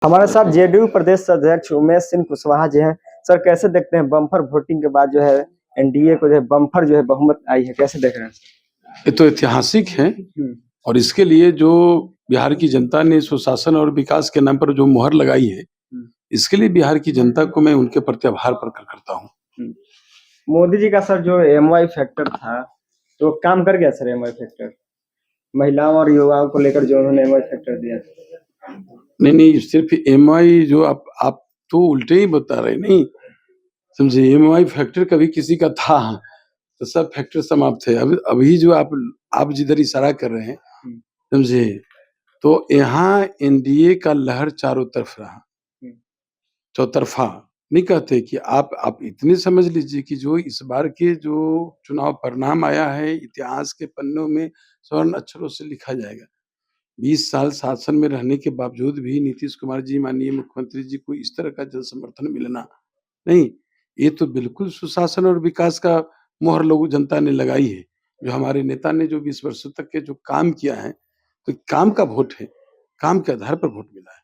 हमारे साथ जेडीयू प्रदेश अध्यक्ष उमेश सिंह कुशवाहा जी हैं। सर, कैसे देखते हैं बम्पर वोटिंग के बाद जो है एनडीए को जो है बम्पर जो है बहुमत आई है, कैसे देख रहे हैं? ये तो ऐतिहासिक है और इसके लिए जो बिहार की जनता ने सुशासन और विकास के नाम पर जो मुहर लगाई है, इसके लिए बिहार की जनता को मैं उनके प्रति आभार प्रकट करता हूँ। मोदी जी का सर जो एमवाई फैक्टर था, तो काम कर गया सर एमवाई फैक्टर, महिलाओं और युवाओं को लेकर जो उन्होंने एमवाई फैक्टर दिया। नहीं, सिर्फ एमवाई जो आप तो उल्टे ही बता रहे, नहीं समझे। एमवाई फैक्टर कभी किसी का था तो सब फैक्टर समाप्त है। अभी जो आप जिधर इशारा कर रहे हैं, समझे, तो यहाँ एनडीए का लहर चारों तरफ रहा, चौतरफा नहीं कहते कि आप इतने समझ लीजिए कि जो इस बार के जो चुनाव परिणाम आया है, इतिहास के पन्नों में स्वर्ण अक्षरों से लिखा जाएगा। 20 साल शासन में रहने के बावजूद भी नीतीश कुमार जी, माननीय मुख्यमंत्री जी को इस तरह का जन समर्थन मिलना, नहीं, ये तो बिल्कुल सुशासन और विकास का मोहर लोगों जनता ने लगाई है। जो हमारे नेता ने जो 20 वर्षों तक के जो काम किया है, तो काम का वोट है, काम के आधार पर वोट मिला है।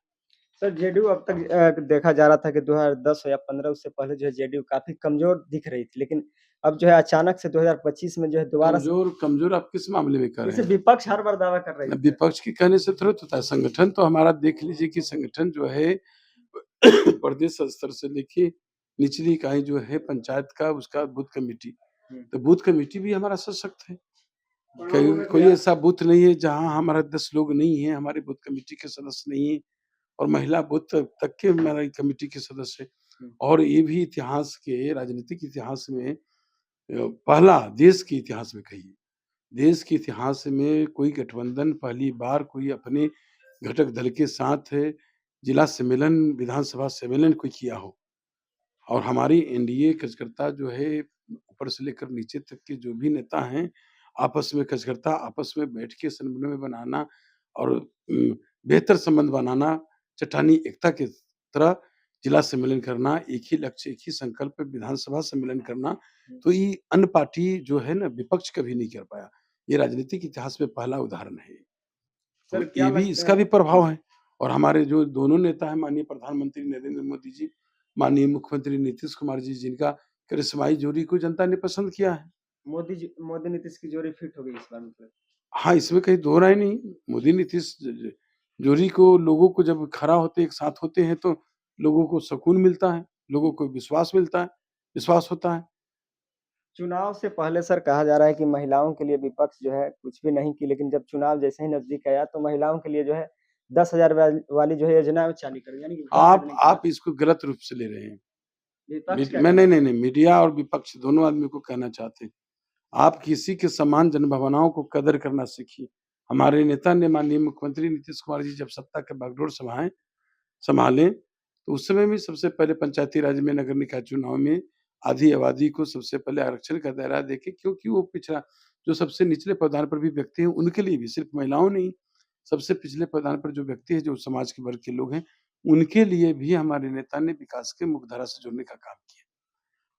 सर, जेडीयू अब तक देखा जा रहा था कि 2010 या 15 उससे पहले जो है जेडीयू काफी कमजोर दिख रही थी, लेकिन अब जो है अचानक से 2025 में जो है दोबारा कमजोर आप किस मामले में कर रहे हैं? विपक्ष हर बार दावा कर रही है। विपक्ष के कहने से थोड़ा होता है। संगठन तो हमारा देख लीजिए कि संगठन जो है प्रदेश स्तर से लेके निचली इकाई जो है पंचायत का, उसका बूथ कमेटी, तो बूथ कमेटी भी हमारा सशक्त है। कोई ऐसा बूथ नहीं है जहां हमारा 10 लोग नहीं है, हमारे बूथ कमेटी के सदस्य नहीं है, और महिला बूथ तक के हमारी कमेटी के सदस्य है। और ये भी इतिहास के, राजनीतिक इतिहास में पहला, देश के इतिहास में कहिए, देश के इतिहास में कोई गठबंधन पहली बार कोई अपने घटक दल के साथ जिला सम्मेलन, विधानसभा सम्मेलन कोई किया हो। और हमारी एनडीए कार्यकर्ता जो है, ऊपर से लेकर नीचे तक के जो भी नेता हैं, आपस में कार्यकर्ता आपस में बैठ के समन्वय बनाना और बेहतर संबंध बनाना, चट्टानी एकता की तरह जिला सम्मेलन करना, एक ही लक्ष्य, एक ही संकल्प, विधानसभा सम्मेलन करना, तो ये अन्य पार्टी जो है ना, विपक्ष कभी नहीं कर पाया। ये राजनीतिक इतिहास में पहला उदाहरण है। तो ये भी, इसका भी प्रभाव है। और हमारे जो दोनों नेता हैं, माननीय प्रधानमंत्री नरेंद्र मोदी जी, माननीय मुख्यमंत्री नीतीश कुमार जी, जिनका करिश्माई जोड़ी को जनता ने पसंद किया है। मोदी नीतीश की जोड़ी फिट हो गई इस बार मतलब। हाँ, इसमें कहीं दो राय नहीं। मोदी नीतीश जोड़ी को, लोगों को जब खड़ा होते, एक साथ होते हैं, तो लोगों को सुकून मिलता है, लोगों को विश्वास मिलता है, विश्वास होता है। चुनाव से पहले सर कहा जा रहा है कि महिलाओं के लिए विपक्ष जो है कुछ भी नहीं की, लेकिन जब चुनाव जैसे ही नजदीक आया तो महिलाओं के लिए जो है 10,000 वाली जो है योजना चालू कर, यानी आप इसको गलत रूप से ले रहे हैं। मैं नहीं, मीडिया और विपक्ष दोनों आदमी को कहना चाहते हैं, आप किसी के समान जनभावनाओं को कदर करना सीखिए। हमारे नेता ने, माननीय मुख्यमंत्री नीतीश कुमार जी, जब सत्ता के बागडोर संभाले, तो उस समय भी सबसे पहले पंचायती राज में, नगर निकाय चुनाव में आधी आबादी को सबसे पहले आरक्षण का दायरा देके, क्योंकि वो पिछड़ा, जो सबसे निचले पायदान पर भी व्यक्ति हैं, उनके लिए भी, सिर्फ महिलाओं नहीं, सबसे पिछले पायदान पर जो व्यक्ति है, जो समाज के वर्ग के लोग हैं, उनके लिए भी हमारे नेता ने विकास के मुख्यधारा से जोड़ने का काम किया।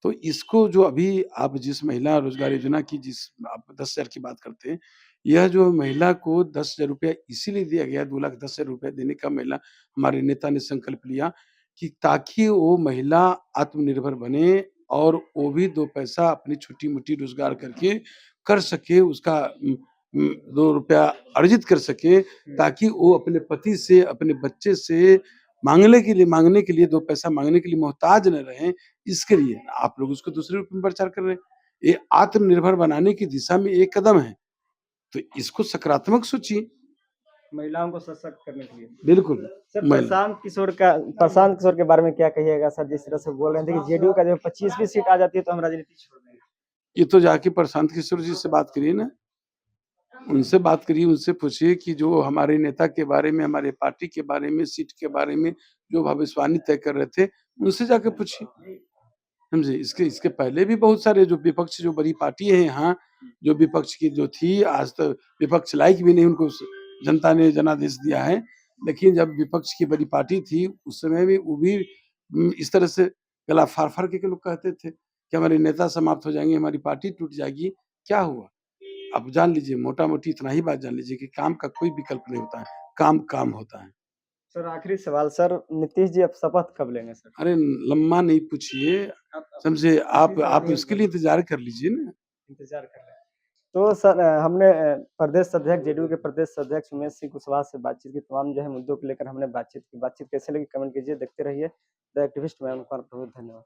तो इसको, जो अभी आप जिस महिला रोजगार योजना की, जिस आप 10,000 की बात करते हैं, यह जो महिला को 10,000 रुपया इसीलिए दिया गया, 2,10,000 रुपया देने का महिला, हमारे नेता ने संकल्प लिया कि ताकि वो महिला आत्मनिर्भर बने और वो भी 2 पैसा अपनी छोटी-मोटी रोजगार करके कर सके, उसका 2 रुपया अर्जित कर सके, ताकि वो अपने पति से, अपने बच्चे से माँगने के लिए 2 पैसा माँगने के लिए मोहताज न रहें। इसके लिए आप लोग उसको दूसरे रूप में प्रचार कर रहे हैं। ये आत्मनिर्भर बनाने की दिशा में एक कदम है, तो इसको सकारात्मक सोचिए। महिलाओं को सशक्त करने के लिए। बिल्कुल। सर, प्रशांत किशोर के बारे में क्या कहिएगा सर? जिस तरह से बोल रहे थे कि जेडीयू का जो 25वीं सीट आ जाती है तो हम राजनीति छोड़ देंगे। ये तो जाके प्रशांत किशोर जी से बात करिए ना, उनसे बात करिए, उनसे पूछिए कि जो हमारे नेता के बारे में, हमारे पार्टी के बारे में, सीट के बारे में जो भविष्यवाणी तय कर रहे थे, उनसे जाके पूछिए, समझे। इसके पहले भी बहुत सारे जो विपक्ष, जो बड़ी पार्टी है यहाँ, जो विपक्ष की जो थी, आज तक विपक्ष लायक भी नहीं, उनको जनता ने जनादेश दिया है। लेकिन जब विपक्ष की बड़ी पार्टी थी, उस समय भी वो भी इस तरह से गला फाड़-फाड़ के लोग कहते थे कि हमारे नेता समाप्त हो जाएँगे, हमारी पार्टी टूट जाएगी। क्या हुआ? आप जान लीजिए, मोटा-मोटी इतना ही बात जान लीजिए कि काम का कोई विकल्प नहीं होता है, काम होता है। सर आखिरी सवाल सर, नीतीश जी अब शपथ कब लेंगे सर? अरे लम्बा नहीं पूछिए, आप समझे आप आखिरी इसके लिए इंतज़ार कर लीजिए ना। इंतज़ार कर रहे हैं। तो सर हमने प्रदेश अध्यक्ष जेडीयू के प्रदेश अध्यक्ष उमेश सिंह कुशवाहा से बातचीत की, तमाम जो है मुद्दों को लेकर हमने बातचीत की। बातचीत कैसे लगी कमेंट कीजिए, देखते रहिए द एक्टिविस्ट। मैं उनका बहुत धन्यवाद।